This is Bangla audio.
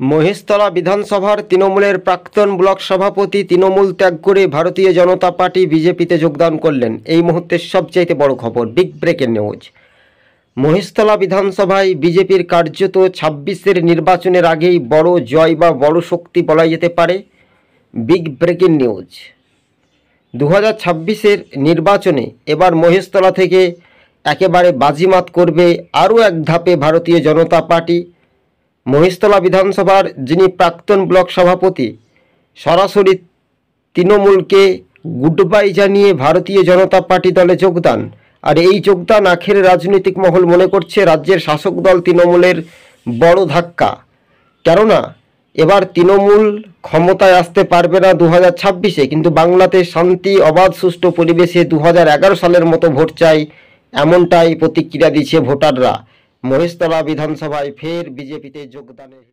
মহেশতলা বিধানসভার তৃণমূলের প্রাক্তন ব্লক সভাপতি তৃণমূল ত্যাগ করে ভারতীয় জনতা পার্টি বিজেপিতে যোগদান করলেন। এই মুহূর্তের সবচাইতে বড় খবর, বিগ ব্রেকিং নিউজ। মহেশতলা বিধানসভায় বিজেপির কার্যত ২৬-এর নির্বাচনের আগেই বড় জয় বা বড় শক্তি বলা যেতে পারে। Big breaking news. ২০২৬-এর নির্বাচনে এবার মহেশতলা থেকে একেবারে বাজিমাত করবে আরও এক ধাপে ভারতীয় জনতা পার্টি। মহেশতলা বিধানসভার যিনি প্রাক্তন ব্লক সভাপতি সরাসরি তৃণমূলকে গুড বাই জানিয়ে ভারতীয় জনতা পার্টি দলে যোগদান। আর এই যোগদান আখেরে রাজনৈতিক মহল মনে করছে রাজ্যের শাসক দল তৃণমূলের বড় ধাক্কা। কেননা এবার তৃণমূল ক্ষমতায় আসতে পারবে না ২০২৬-এ, কিন্তু বাংলাতে শান্তি অবাধ সুষ্ঠু পরিবেশে ২০১১ সালের মতো ভোট চাই, এমনটাই প্রতিক্রিয়া দিচ্ছে ভোটাররা। মহেশতলা বিধানসভায় ফের বিজেপিতে যোগদানের